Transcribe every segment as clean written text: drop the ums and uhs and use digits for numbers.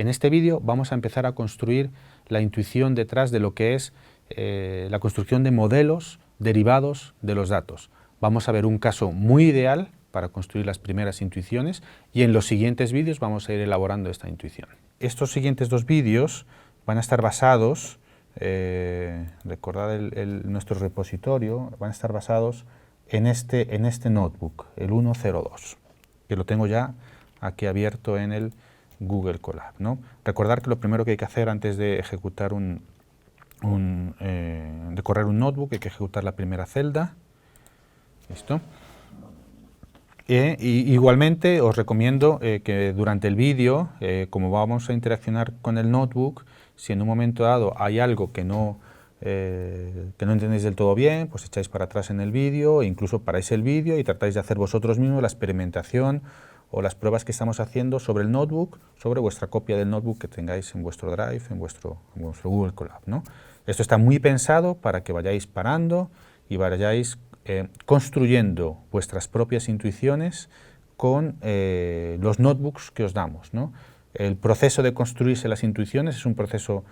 En este vídeo vamos a empezar a construir la intuición detrás de lo que es la construcción de modelos derivados de los datos. Vamos a ver un caso muy ideal para construir las primeras intuiciones y en los siguientes vídeos vamos a ir elaborando esta intuición. Estos siguientes dos vídeos van a estar basados, recordad nuestro repositorio, van a estar basados en este notebook, el 102, que lo tengo ya aquí abierto en el Google Colab, ¿no? Recordar que lo primero que hay que hacer antes de ejecutar de correr un notebook, hay que ejecutar la primera celda. ¿Listo? Y igualmente os recomiendo que durante el vídeo, como vamos a interaccionar con el notebook, si en un momento dado hay algo que no entendéis del todo bien, pues echáis para atrás en el vídeo, e incluso paráis el vídeo y tratáis de hacer vosotros mismos la experimentación o las pruebas que estamos haciendo sobre el notebook, sobre vuestra copia del notebook que tengáis en vuestro Drive, en vuestro Google Colab, ¿no? Esto está muy pensado para que vayáis parando y vayáis construyendo vuestras propias intuiciones con los notebooks que os damos, ¿no? El proceso de construirse las intuiciones es un proceso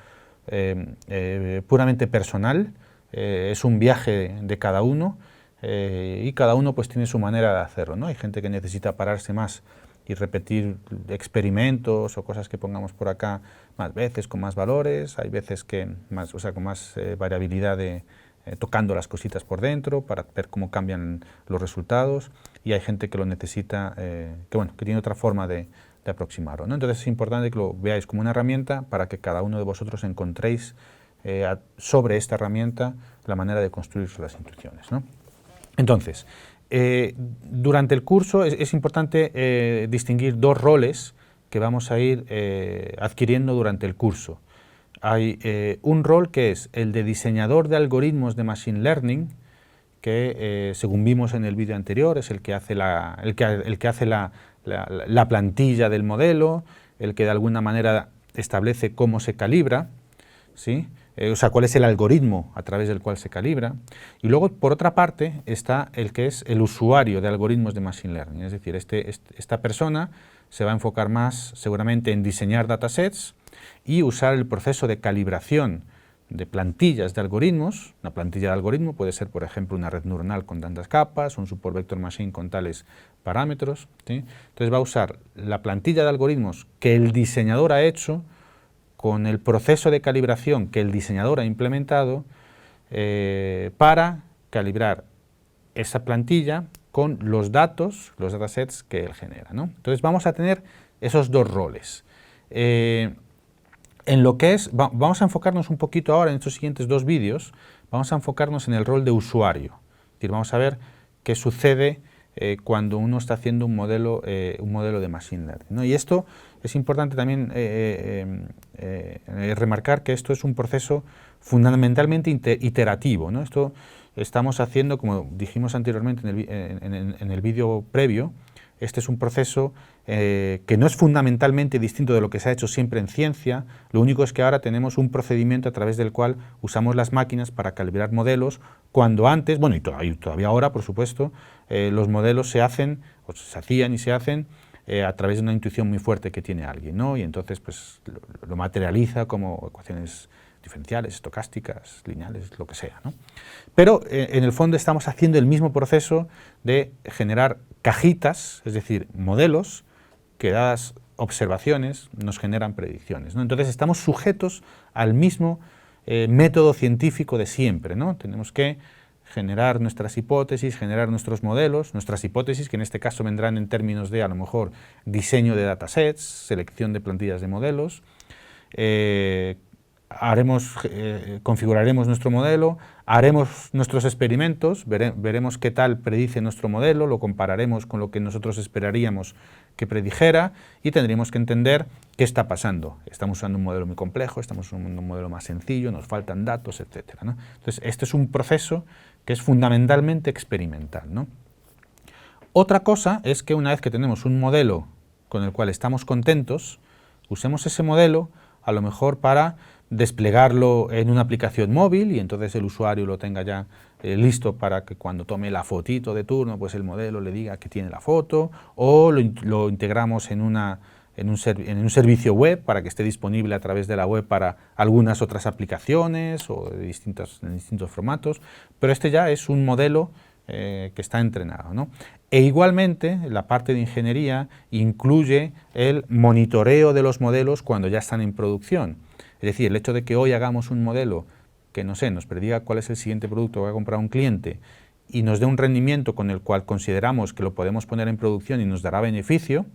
puramente personal, es un viaje de cada uno y cada uno pues tiene su manera de hacerlo, ¿no? Hay gente que necesita pararse más y repetir experimentos o cosas que pongamos por acá más veces con más valores, hay veces que más, o sea, con más variabilidad de tocando las cositas por dentro para ver cómo cambian los resultados, y hay gente que lo necesita, que tiene otra forma de aproximarlo, ¿no? Entonces es importante que lo veáis como una herramienta para que cada uno de vosotros encontréis sobre esta herramienta la manera de construir las intuiciones, ¿no? Entonces, durante el curso es importante distinguir dos roles que vamos a ir adquiriendo durante el curso. Hay un rol que es el de diseñador de algoritmos de Machine Learning, que según vimos en el vídeo anterior es el que hace la plantilla del modelo, el que de alguna manera establece cómo se calibra, ¿sí? O sea, cuál es el algoritmo a través del cual se calibra. Y luego, por otra parte, está el que es el usuario de algoritmos de Machine Learning, es decir, esta persona se va a enfocar más seguramente en diseñar datasets y usar el proceso de calibración de plantillas de algoritmos. Una plantilla de algoritmo puede ser, por ejemplo, una red neuronal con tantas capas, un support vector machine con tales parámetros, ¿sí? Entonces va a usar la plantilla de algoritmos que el diseñador ha hecho con el proceso de calibración que el diseñador ha implementado para calibrar esa plantilla con los datos, los datasets que él genera, ¿no? Entonces vamos a tener esos dos roles. En lo que es, vamos a enfocarnos un poquito ahora en estos siguientes dos vídeos, vamos a enfocarnos en el rol de usuario. Es decir, vamos a ver qué sucede cuando uno está haciendo un modelo de Machine Learning, ¿no? Y esto es importante también remarcar que esto es un proceso fundamentalmente iterativo, ¿no? Esto estamos haciendo, como dijimos anteriormente en el vídeo previo, este es un proceso que no es fundamentalmente distinto de lo que se ha hecho siempre en ciencia. Lo único es que ahora tenemos un procedimiento a través del cual usamos las máquinas para calibrar modelos, cuando antes, bueno, y todavía ahora, por supuesto, los modelos se hacen, o se hacían y se hacen a través de una intuición muy fuerte que tiene alguien, ¿no? Y entonces pues lo materializa como ecuaciones diferenciales, estocásticas, lineales, lo que sea, ¿no? Pero en el fondo estamos haciendo el mismo proceso de generar cajitas, es decir, modelos que dadas observaciones nos generan predicciones, ¿no? Entonces estamos sujetos al mismo método científico de siempre, ¿no? Tenemos que generar nuestras hipótesis, generar nuestros modelos, nuestras hipótesis que en este caso vendrán en términos de a lo mejor diseño de datasets, selección de plantillas de modelos, configuraremos nuestro modelo, haremos nuestros experimentos, veremos qué tal predice nuestro modelo, lo compararemos con lo que nosotros esperaríamos que predijera y tendríamos que entender qué está pasando. Estamos usando un modelo muy complejo, estamos usando un modelo más sencillo, nos faltan datos, etcétera, ¿no? Entonces, este es un proceso que es fundamentalmente experimental, ¿no? Otra cosa es que una vez que tenemos un modelo con el cual estamos contentos, usemos ese modelo a lo mejor para desplegarlo en una aplicación móvil y entonces el usuario lo tenga ya listo para que cuando tome la fotito de turno, pues el modelo le diga que tiene la foto, o lo integramos en una en un servicio web para que esté disponible a través de la web para algunas otras aplicaciones o en distintos formatos, pero este ya es un modelo que está entrenado, ¿no? E igualmente la parte de ingeniería incluye el monitoreo de los modelos cuando ya están en producción. Es decir, el hecho de que hoy hagamos un modelo que, no sé, nos prediga cuál es el siguiente producto que va a comprar un cliente y nos dé un rendimiento con el cual consideramos que lo podemos poner en producción y nos dará beneficio,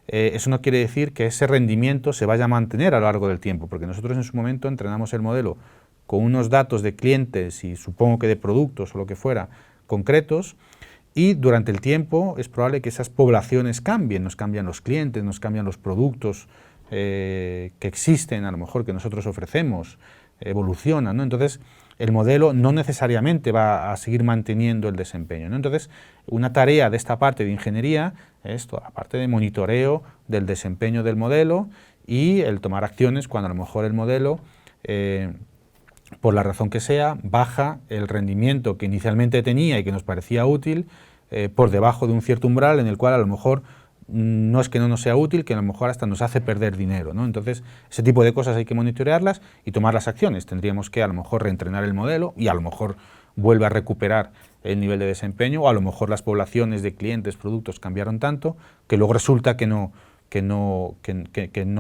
eso no quiere decir que ese rendimiento se vaya a mantener a lo largo del tiempo, porque nosotros en su momento entrenamos el modelo con unos datos de clientes y supongo que de productos o lo que fuera concretos, y durante el tiempo es probable que esas poblaciones cambien, nos cambian los clientes, nos cambian los productos que existen, a lo mejor que nosotros ofrecemos, evolucionan, ¿no? Entonces el modelo no necesariamente va a seguir manteniendo el desempeño, ¿no? Entonces una tarea de esta parte de ingeniería es toda la parte de monitoreo del desempeño del modelo y el tomar acciones cuando a lo mejor el modelo por la razón que sea, baja el rendimiento que inicialmente tenía y que nos parecía útil por debajo de un cierto umbral en el cual a lo mejor no es que no nos sea útil, que a lo mejor hasta nos hace perder dinero, ¿no? Entonces, ese tipo de cosas hay que monitorearlas y tomar las acciones. Tendríamos que a lo mejor reentrenar el modelo y a lo mejor vuelve a recuperar el nivel de desempeño, o a lo mejor las poblaciones de clientes, productos cambiaron tanto que luego resulta que no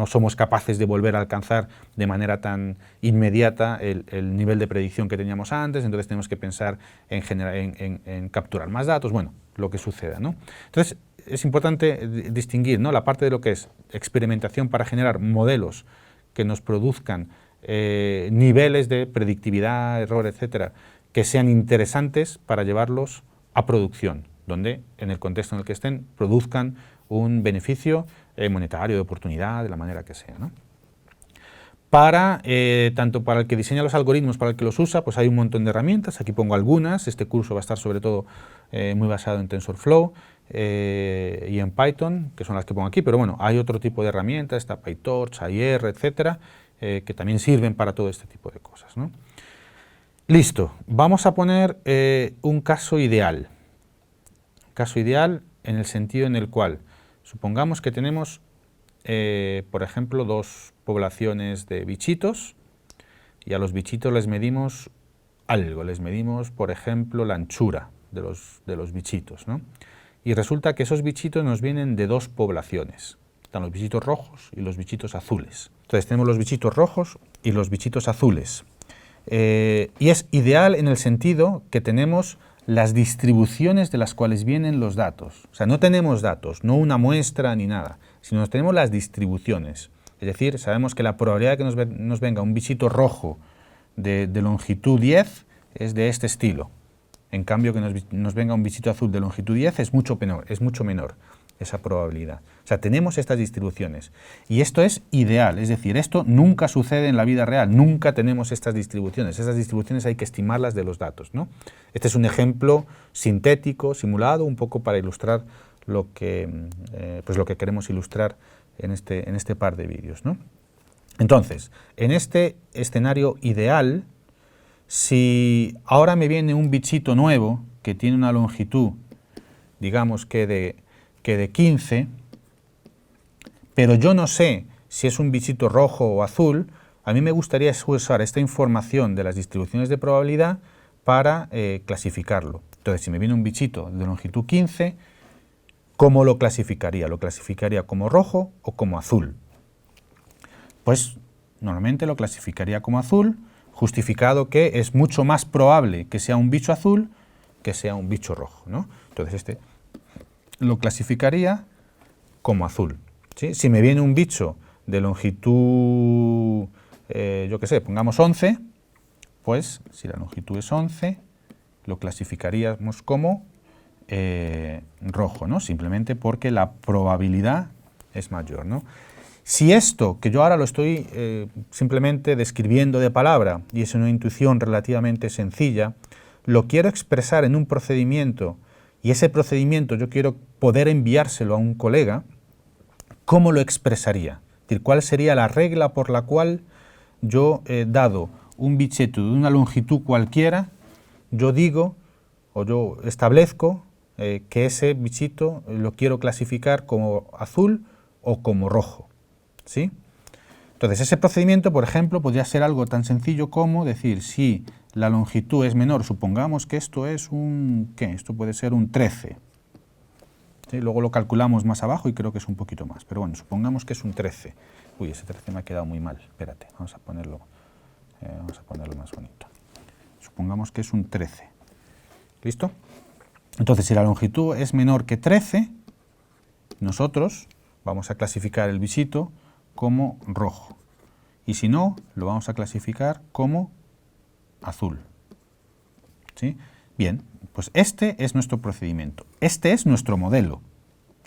somos capaces de volver a alcanzar de manera tan inmediata el nivel de predicción que teníamos antes, entonces tenemos que pensar en capturar más datos, bueno, lo que suceda, ¿no? Entonces es importante distinguir, ¿no?, la parte de lo que es experimentación para generar modelos que nos produzcan niveles de predictividad, error, etcétera, que sean interesantes para llevarlos a producción, donde en el contexto en el que estén produzcan un beneficio monetario, de oportunidad, de la manera que sea, ¿no? Tanto para el que diseña los algoritmos, para el que los usa, pues hay un montón de herramientas, aquí pongo algunas, este curso va a estar sobre todo muy basado en TensorFlow y en Python, que son las que pongo aquí, pero bueno, hay otro tipo de herramientas, está PyTorch, IR, etcétera, que también sirven para todo este tipo de cosas, ¿no? Listo, vamos a poner un caso ideal. Caso ideal en el sentido en el cual supongamos que tenemos, por ejemplo, dos poblaciones de bichitos y a los bichitos les medimos algo, les medimos, por ejemplo, la anchura de los bichitos, ¿no? Y resulta que esos bichitos nos vienen de dos poblaciones. Están los bichitos rojos y los bichitos azules. Entonces tenemos los bichitos rojos y los bichitos azules. Y es ideal en el sentido que tenemos las distribuciones de las cuales vienen los datos. O sea, no tenemos datos, no una muestra ni nada, sino tenemos las distribuciones. Es decir, sabemos que la probabilidad de que nos venga un bichito rojo de longitud 10 es de este estilo. En cambio, que nos venga un bichito azul de longitud 10 es mucho menor esa probabilidad. O sea, tenemos estas distribuciones. Y esto es ideal, es decir, esto nunca sucede en la vida real, nunca tenemos estas distribuciones. Esas distribuciones hay que estimarlas de los datos, ¿no? Este es un ejemplo sintético, simulado, un poco para ilustrar lo que queremos ilustrar en este par de vídeos, ¿no? Entonces, en este escenario ideal, si ahora me viene un bichito nuevo que tiene una longitud, digamos que de 15, pero yo no sé si es un bichito rojo o azul, a mí me gustaría usar esta información de las distribuciones de probabilidad para clasificarlo. Entonces, si me viene un bichito de longitud 15, ¿cómo lo clasificaría? ¿Lo clasificaría como rojo o como azul? Pues normalmente lo clasificaría como azul, justificado que es mucho más probable que sea un bicho azul que sea un bicho rojo, ¿no? Entonces este lo clasificaría como azul, ¿sí? Si me viene un bicho de longitud, yo qué sé, pongamos 11, pues si la longitud es 11, lo clasificaríamos como rojo, ¿no? Simplemente porque la probabilidad es mayor, ¿no? Si esto, que yo ahora lo estoy simplemente describiendo de palabra, y es una intuición relativamente sencilla, lo quiero expresar en un procedimiento, y ese procedimiento yo quiero poder enviárselo a un colega, ¿cómo lo expresaría? Es decir, ¿cuál sería la regla por la cual yo, dado un bicheto de una longitud cualquiera, yo digo, o yo establezco que ese bichito lo quiero clasificar como azul o como rojo? ¿sí? Entonces, ese procedimiento, por ejemplo, podría ser algo tan sencillo como decir, si la longitud es menor, supongamos que esto es un, ¿qué? Esto puede ser un 13. ¿Sí? Luego lo calculamos más abajo y creo que es un poquito más, pero bueno, supongamos que es un 13. Uy, ese 13 me ha quedado muy mal, espérate, vamos a ponerlo más bonito. Supongamos que es un 13. ¿Listo? Entonces, si la longitud es menor que 13, nosotros vamos a clasificar el bichito como rojo. Y si no, lo vamos a clasificar como azul. ¿Sí? Bien, pues este es nuestro procedimiento. Este es nuestro modelo,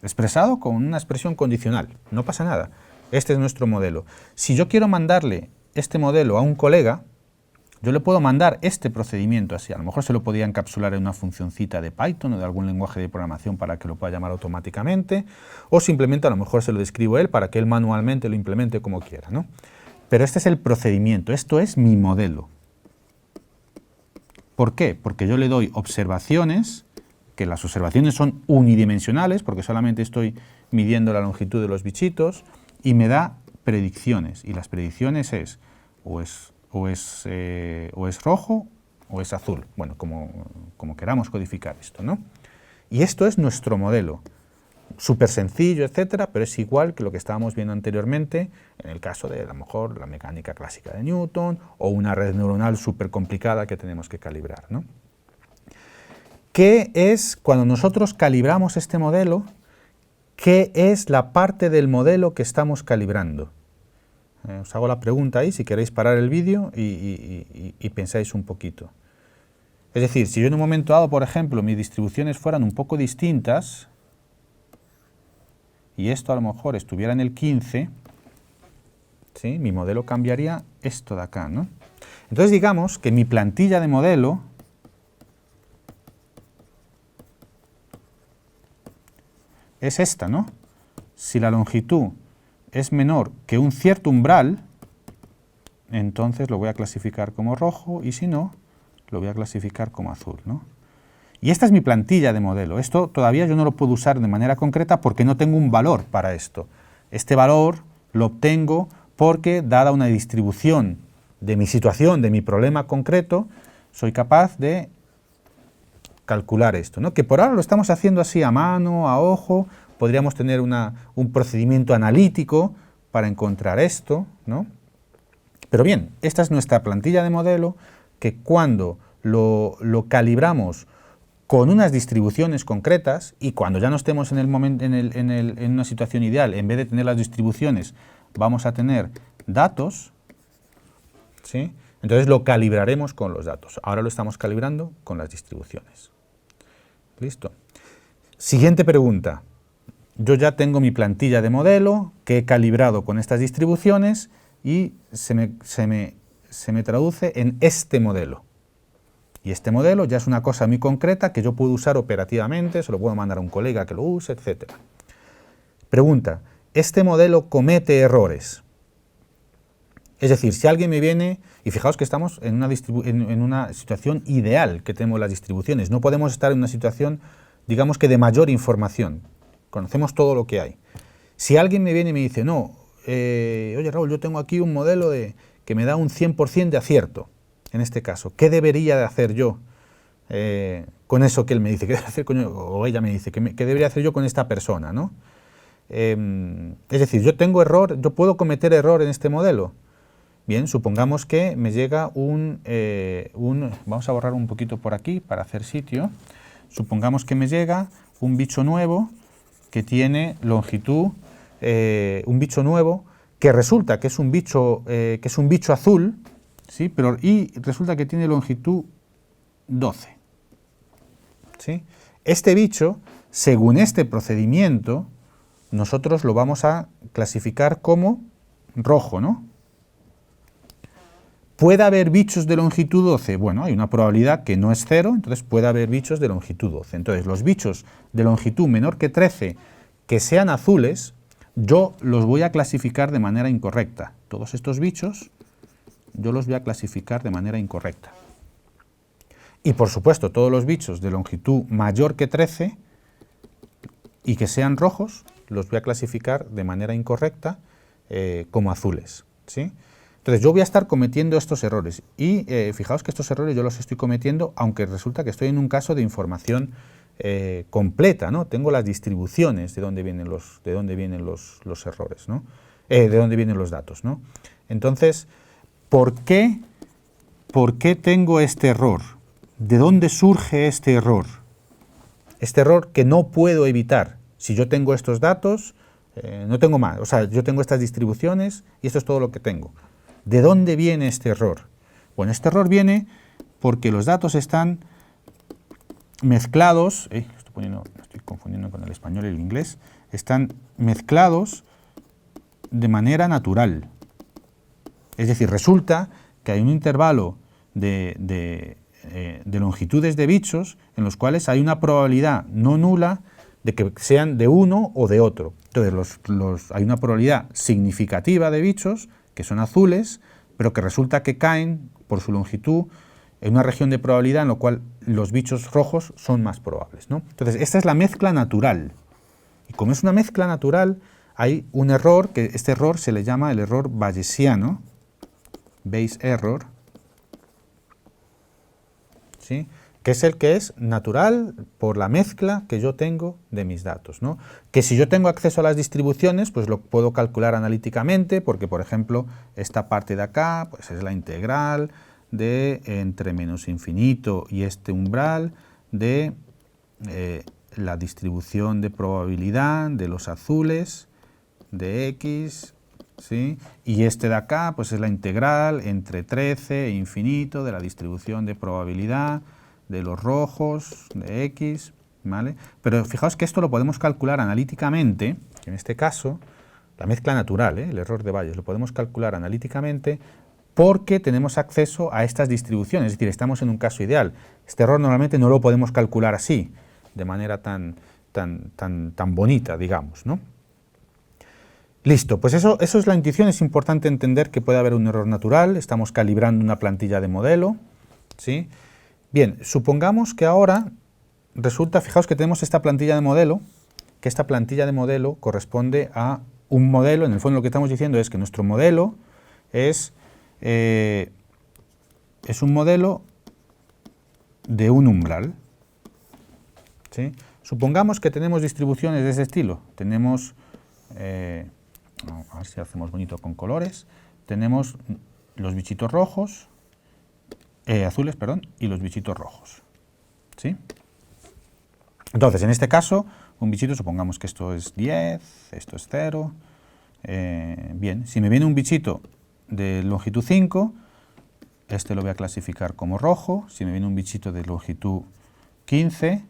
expresado con una expresión condicional. No pasa nada. Este es nuestro modelo. Si yo quiero mandarle este modelo a un colega, yo le puedo mandar este procedimiento así. A lo mejor se lo podía encapsular en una funcioncita de Python o de algún lenguaje de programación para que lo pueda llamar automáticamente, o simplemente a lo mejor se lo describo él para que él manualmente lo implemente como quiera, ¿no? Pero este es el procedimiento, esto es mi modelo. ¿Por qué? Porque yo le doy observaciones, que las observaciones son unidimensionales, porque solamente estoy midiendo la longitud de los bichitos, y me da predicciones. Y las predicciones es o es rojo o es azul. Bueno, como queramos codificar esto, ¿no? Y esto es nuestro modelo. Súper sencillo, etcétera, pero es igual que lo que estábamos viendo anteriormente en el caso de, a lo mejor, la mecánica clásica de Newton o una red neuronal súper complicada que tenemos que calibrar, ¿no? ¿Qué es, cuando nosotros calibramos este modelo, qué es la parte del modelo que estamos calibrando? Os hago la pregunta ahí, si queréis parar el vídeo y pensáis un poquito. Es decir, si yo en un momento dado, por ejemplo, mis distribuciones fueran un poco distintas, y esto a lo mejor estuviera en el 15, ¿sí? Mi modelo cambiaría esto de acá, ¿no? Entonces digamos que mi plantilla de modelo es esta, ¿no? Si la longitud es menor que un cierto umbral, entonces lo voy a clasificar como rojo, y si no, lo voy a clasificar como azul, ¿no? Y esta es mi plantilla de modelo. Esto todavía yo no lo puedo usar de manera concreta porque no tengo un valor para esto. Este valor lo obtengo porque, dada una distribución de mi situación, de mi problema concreto, soy capaz de calcular esto, ¿no? Que por ahora lo estamos haciendo así a mano, a ojo. Podríamos tener un procedimiento analítico para encontrar esto, ¿no? Pero bien, esta es nuestra plantilla de modelo que cuando lo calibramos con unas distribuciones concretas, y cuando ya no estemos en el momento, en una situación ideal, en vez de tener las distribuciones, vamos a tener datos, ¿sí? Entonces lo calibraremos con los datos. Ahora lo estamos calibrando con las distribuciones. ¿Listo? Siguiente pregunta. Yo ya tengo mi plantilla de modelo que he calibrado con estas distribuciones y se me traduce en este modelo. Y este modelo ya es una cosa muy concreta que yo puedo usar operativamente, se lo puedo mandar a un colega que lo use, etc. Pregunta, ¿este modelo comete errores? Es decir, si alguien me viene, y fijaos que estamos en una situación ideal que tenemos las distribuciones, no podemos estar en una situación, digamos que de mayor información, conocemos todo lo que hay. Si alguien me viene y me dice, no, oye Raúl, yo tengo aquí un modelo que me da un 100% de acierto, en este caso, ¿qué debería de hacer yo con eso que él me dice? ¿Qué debe hacer o ella me dice? ¿Qué debería hacer yo con esta persona, ¿no? Es decir, yo tengo error, yo puedo cometer error en este modelo. Bien, supongamos que me llega vamos a borrar un poquito por aquí para hacer sitio. Supongamos que me llega un bicho nuevo que tiene longitud, un bicho nuevo que resulta que es un bicho azul, ¿sí? Y resulta que tiene longitud 12. ¿Sí? Este bicho, según este procedimiento, nosotros lo vamos a clasificar como rojo, ¿no? ¿Puede haber bichos de longitud 12? Bueno, hay una probabilidad que no es 0, entonces puede haber bichos de longitud 12. Entonces, los bichos de longitud menor que 13 que sean azules, yo los voy a clasificar de manera incorrecta. Todos estos bichos yo los voy a clasificar de manera incorrecta. Y por supuesto, todos los bichos de longitud mayor que 13 y que sean rojos, los voy a clasificar de manera incorrecta, como azules, ¿sí? Entonces yo voy a estar cometiendo estos errores y fijaos que estos errores yo los estoy cometiendo aunque resulta que estoy en un caso de información completa, ¿no? Tengo las distribuciones de dónde vienen los errores, ¿no? De dónde vienen los datos, ¿no? Entonces, ¿por qué tengo este error? ¿De dónde surge este error? Este error que no puedo evitar. Si yo tengo estos datos, no tengo más. O sea, yo tengo estas distribuciones y esto es todo lo que tengo. ¿De dónde viene este error? Bueno, este error viene porque los datos están mezclados, estoy confundiendo con el español y el inglés, están mezclados de manera natural. Es decir, resulta que hay un intervalo de longitudes de bichos en los cuales hay una probabilidad no nula de que sean de uno o de otro. Entonces, hay una probabilidad significativa de bichos que son azules, pero que resulta que caen por su longitud en una región de probabilidad en la cual los bichos rojos son más probables, ¿no? Entonces, esta es la mezcla natural. Y como es una mezcla natural, hay un error, que este error se le llama el error bayesiano, Bayes error, ¿sí? Que es el que es natural por la mezcla que yo tengo de mis datos, ¿no? Que si yo tengo acceso a las distribuciones, pues lo puedo calcular analíticamente, porque, por ejemplo, esta parte de acá pues es la integral de entre menos infinito y este umbral de la distribución de probabilidad de los azules de x, ¿sí? Y este de acá pues es la integral entre 13 e infinito de la distribución de probabilidad de los rojos de x, ¿vale? Pero fijaos que esto lo podemos calcular analíticamente, en este caso, la mezcla natural, el error de Bayes, lo podemos calcular analíticamente porque tenemos acceso a estas distribuciones, es decir, estamos en un caso ideal. Este error normalmente no lo podemos calcular así, de manera tan bonita, digamos, ¿no? Listo, pues eso es la intuición. Es importante entender que puede haber un error natural, estamos calibrando una plantilla de modelo, ¿sí? Bien, supongamos que ahora resulta, fijaos que tenemos esta plantilla de modelo, que esta plantilla de modelo corresponde a un modelo. En el fondo lo que estamos diciendo es que nuestro modelo es un modelo de un umbral, ¿sí? Supongamos que tenemos distribuciones de ese estilo, tenemos, a ver si hacemos bonito con colores, tenemos los bichitos rojos, azules, perdón, y los bichitos rojos, ¿sí? Entonces, en este caso, un bichito, supongamos que esto es 10, esto es 0, bien, si me viene un bichito de longitud 5, este lo voy a clasificar como rojo. Si me viene un bichito de longitud 15,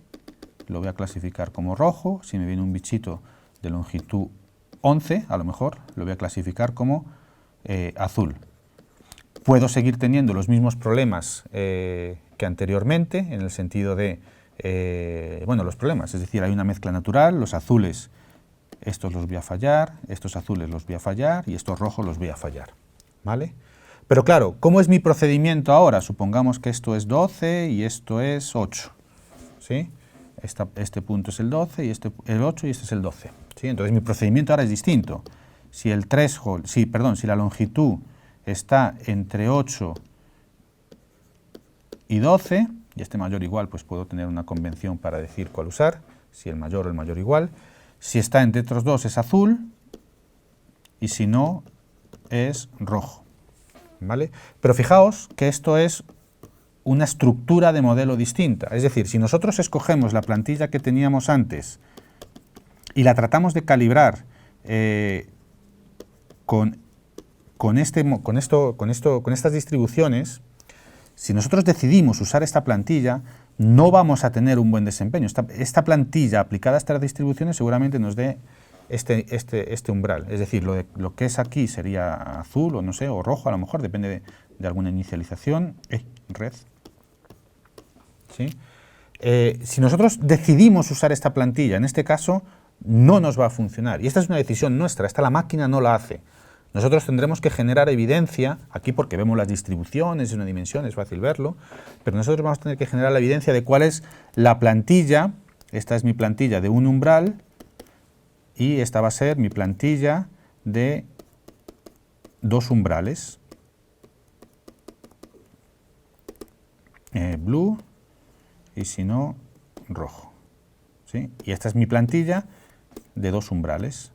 lo voy a clasificar como rojo. Si me viene un bichito de longitud 11, a lo mejor, lo voy a clasificar como azul. Puedo seguir teniendo los mismos problemas que anteriormente, en el sentido de, bueno, los problemas, es decir, hay una mezcla natural, los azules, estos los voy a fallar, estos azules los voy a fallar y estos rojos los voy a fallar, ¿vale? Pero claro, ¿cómo es mi procedimiento ahora? Supongamos que esto es 12 y esto es 8, ¿sí? Este punto es el 12 y este el 8 y este es el 12, ¿sí? Entonces mi procedimiento ahora es distinto. Si el threshold, si la longitud está entre 8 y 12, y este mayor igual, pues puedo tener una convención para decir cuál usar, si el mayor o el mayor igual. Si está entre estos dos es azul, y si no, es rojo, ¿vale? Pero fijaos que esto es una estructura de modelo distinta. Es decir, si nosotros escogemos la plantilla que teníamos antes y la tratamos de calibrar con estas distribuciones, si nosotros decidimos usar esta plantilla, no vamos a tener un buen desempeño. Esta plantilla aplicada a estas distribuciones seguramente nos dé este umbral. Es decir, lo que es aquí sería azul o no sé, o rojo a lo mejor, depende de alguna inicialización. Red. ¿Sí? Si nosotros decidimos usar esta plantilla, en este caso, no nos va a funcionar. Y esta es una decisión nuestra, esta la máquina no la hace. Nosotros tendremos que generar evidencia, aquí porque vemos las distribuciones, es una dimensión, es fácil verlo, pero nosotros vamos a tener que generar la evidencia de cuál es la plantilla. Esta es mi plantilla de un umbral y esta va a ser mi plantilla de dos umbrales, blue y si no, rojo. ¿Sí? Y esta es mi plantilla de dos umbrales.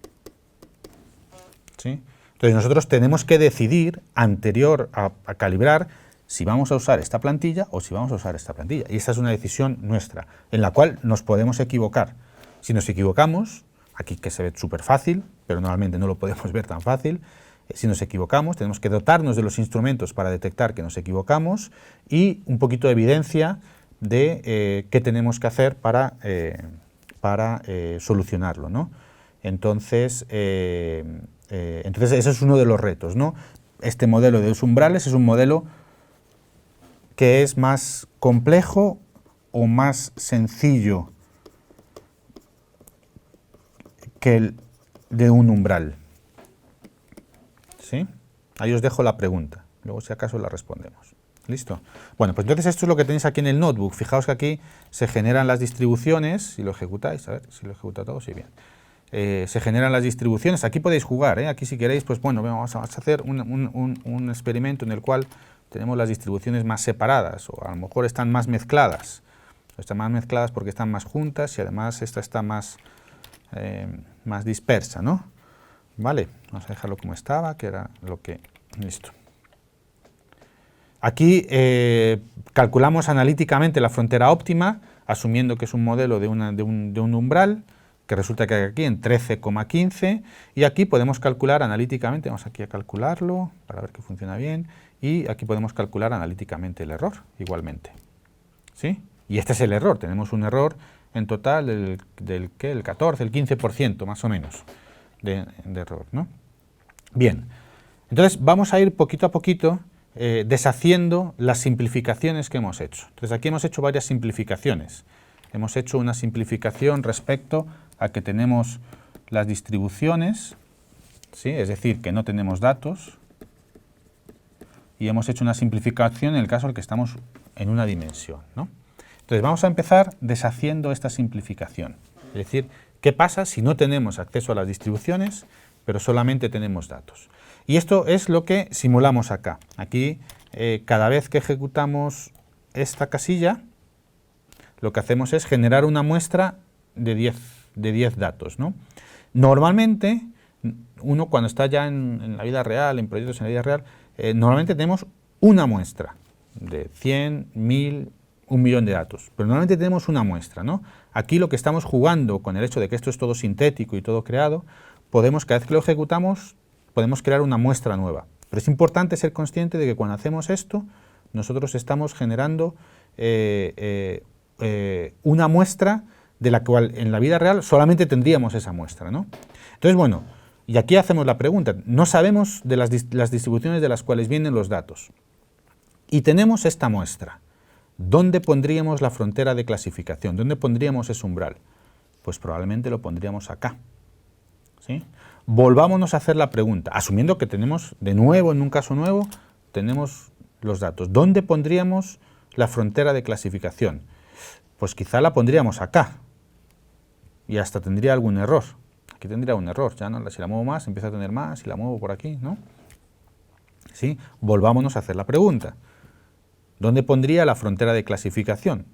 ¿Sí? Entonces nosotros tenemos que decidir, anterior a calibrar, si vamos a usar esta plantilla o si vamos a usar esta plantilla. Y esta es una decisión nuestra, en la cual nos podemos equivocar. Si nos equivocamos, aquí que se ve súper fácil, pero normalmente no lo podemos ver tan fácil, si nos equivocamos tenemos que dotarnos de los instrumentos para detectar que nos equivocamos y un poquito de evidencia de qué tenemos que hacer para solucionarlo, ¿no? Entonces ese es uno de los retos, ¿no? Este modelo de dos umbrales es un modelo que es más complejo o más sencillo que el de un umbral. ¿Sí? Ahí os dejo la pregunta, luego si acaso la respondemos. ¿Listo? Bueno, pues entonces esto es lo que tenéis aquí en el notebook. Fijaos que aquí se generan las distribuciones, si lo ejecutáis, a ver si lo ejecuta todo, sí, bien. Se generan las distribuciones, aquí podéis jugar, aquí si queréis, pues bueno, vamos a hacer un experimento en el cual tenemos las distribuciones más separadas, o a lo mejor están más mezcladas. Están más mezcladas porque están más juntas y además esta está más dispersa, ¿no? Vale, vamos a dejarlo como estaba, que era lo que... Listo. Aquí calculamos analíticamente la frontera óptima, asumiendo que es un modelo de un umbral, que resulta que hay aquí en 13,15, y aquí podemos calcular analíticamente, vamos aquí a calcularlo, para ver que funciona bien, y aquí podemos calcular analíticamente el error, igualmente. ¿Sí? Y este es el error, tenemos un error en total del 14, el 15% más o menos de error, ¿no? Bien, entonces vamos a ir poquito a poquito deshaciendo las simplificaciones que hemos hecho. Entonces aquí hemos hecho varias simplificaciones. Hemos hecho una simplificación respecto a que tenemos las distribuciones, ¿sí? Es decir, que no tenemos datos, y hemos hecho una simplificación en el caso en el que estamos en una dimensión, ¿no? Entonces vamos a empezar deshaciendo esta simplificación, es decir, ¿qué pasa si no tenemos acceso a las distribuciones, pero solamente tenemos datos? Y esto es lo que simulamos acá. Aquí, cada vez que ejecutamos esta casilla, lo que hacemos es generar una muestra de 10 datos, ¿no? Normalmente, uno cuando está ya en la vida real, en proyectos en la vida real, normalmente tenemos una muestra de 100, 1000, 1.000.000 de datos, pero normalmente tenemos una muestra, ¿no? Aquí lo que estamos jugando con el hecho de que esto es todo sintético y todo creado, podemos, cada vez que lo ejecutamos, podemos crear una muestra nueva. Pero es importante ser consciente de que cuando hacemos esto, nosotros estamos generando una muestra de la cual en la vida real solamente tendríamos esa muestra, ¿no? Entonces, bueno, y aquí hacemos la pregunta, no sabemos de las distribuciones de las cuales vienen los datos. Y tenemos esta muestra. ¿Dónde pondríamos la frontera de clasificación? ¿Dónde pondríamos ese umbral? Pues probablemente lo pondríamos acá. ¿Sí? Volvámonos a hacer la pregunta, asumiendo que tenemos, de nuevo, en un caso nuevo, tenemos los datos. ¿Dónde pondríamos la frontera de clasificación? Pues quizá la pondríamos acá. Y hasta tendría algún error. Aquí tendría un error, ya no, si la muevo más, empieza a tener más, si la muevo por aquí, ¿no? ¿Sí? Volvámonos a hacer la pregunta. ¿Dónde pondría la frontera de clasificación?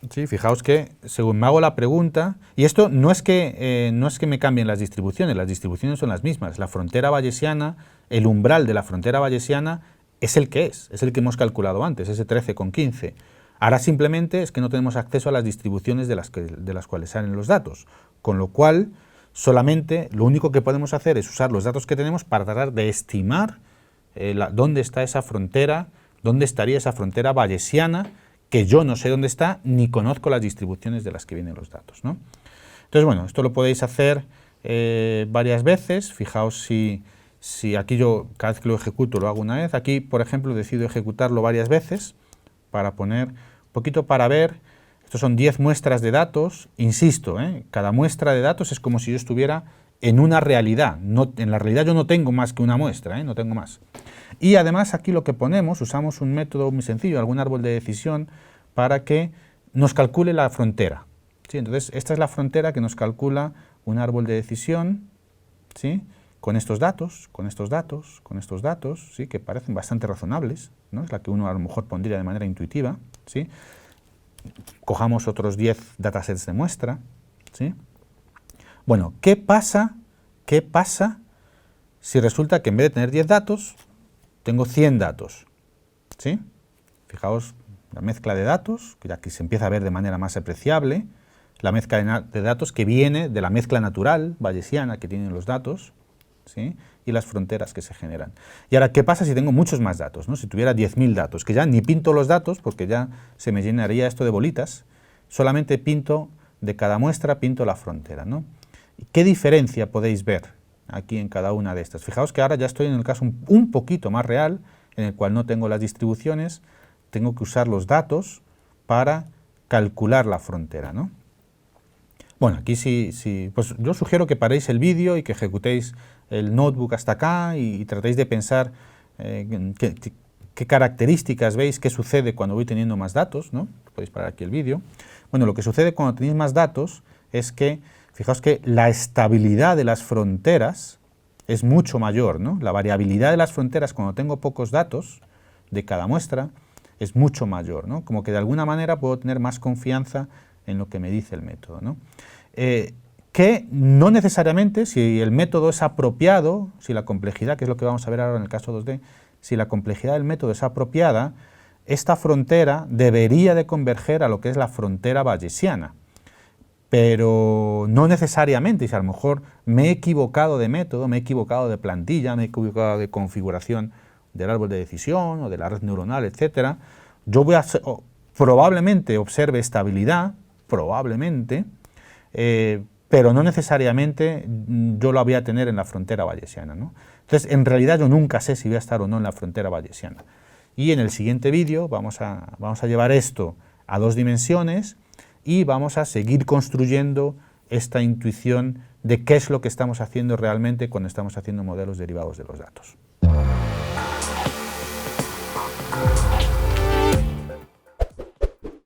Sí, fijaos que según me hago la pregunta, y esto no es que me cambien las distribuciones son las mismas. La frontera bayesiana, el umbral de la frontera bayesiana es el que hemos calculado antes, ese 13,15. Ahora simplemente es que no tenemos acceso a las distribuciones de las cuales salen los datos, con lo cual solamente lo único que podemos hacer es usar los datos que tenemos para tratar de estimar dónde está esa frontera, dónde estaría esa frontera bayesiana, que yo no sé dónde está, ni conozco las distribuciones de las que vienen los datos, ¿no? Entonces, bueno, esto lo podéis hacer varias veces. Fijaos si aquí yo, cada vez que lo ejecuto, lo hago una vez. Aquí, por ejemplo, decido ejecutarlo varias veces para poner un poquito para ver. Estos son 10 muestras de datos. Insisto, cada muestra de datos es como si yo estuviera en una realidad. En la realidad yo no tengo más que una muestra, no tengo más. Y además aquí lo que ponemos, usamos un método muy sencillo, algún árbol de decisión, para que nos calcule la frontera. ¿Sí? Entonces, esta es la frontera que nos calcula un árbol de decisión, ¿sí? con estos datos, con estos datos, con estos datos, ¿sí? Que parecen bastante razonables, ¿no? Es la que uno a lo mejor pondría de manera intuitiva, ¿sí? Cojamos otros 10 datasets de muestra, ¿sí? Bueno, ¿qué pasa si resulta que en vez de tener 10 datos, tengo 100 datos? ¿Sí? Fijaos la mezcla de datos, que aquí se empieza a ver de manera más apreciable, la mezcla de datos que viene de la mezcla natural bayesiana que tienen los datos, ¿sí? Y las fronteras que se generan. Y ahora, ¿qué pasa si tengo muchos más datos, ¿no? Si tuviera 10.000 datos, que ya ni pinto los datos porque ya se me llenaría esto de bolitas, solamente pinto de cada muestra, pinto la frontera, ¿no? ¿Qué diferencia podéis ver aquí en cada una de estas? Fijaos que ahora ya estoy en el caso un poquito más real, en el cual no tengo las distribuciones, tengo que usar los datos para calcular la frontera, ¿no? Bueno, aquí sí, pues yo sugiero que paréis el vídeo y que ejecutéis el notebook hasta acá y tratéis de pensar qué características veis, qué sucede cuando voy teniendo más datos, ¿no? Podéis parar aquí el vídeo. Bueno, lo que sucede cuando tenéis más datos es que, fijaos que la estabilidad de las fronteras es mucho mayor, ¿no? La variabilidad de las fronteras cuando tengo pocos datos de cada muestra es mucho mayor, ¿no? Como que de alguna manera puedo tener más confianza en lo que me dice el método, ¿no? Que no necesariamente, si el método es apropiado, si la complejidad, que es lo que vamos a ver ahora en el caso 2D, si la complejidad del método es apropiada, esta frontera debería de converger a lo que es la frontera bayesiana. Pero no necesariamente, si a lo mejor me he equivocado de método, me he equivocado de plantilla, me he equivocado de configuración del árbol de decisión o de la red neuronal, etcétera, yo voy a probablemente observe estabilidad, probablemente, pero no necesariamente yo lo voy a tener en la frontera bayesiana, ¿no? Entonces, en realidad yo nunca sé si voy a estar o no en la frontera bayesiana. Y en el siguiente vídeo vamos a llevar esto a 2 dimensiones y vamos a seguir construyendo esta intuición de qué es lo que estamos haciendo realmente cuando estamos haciendo modelos derivados de los datos.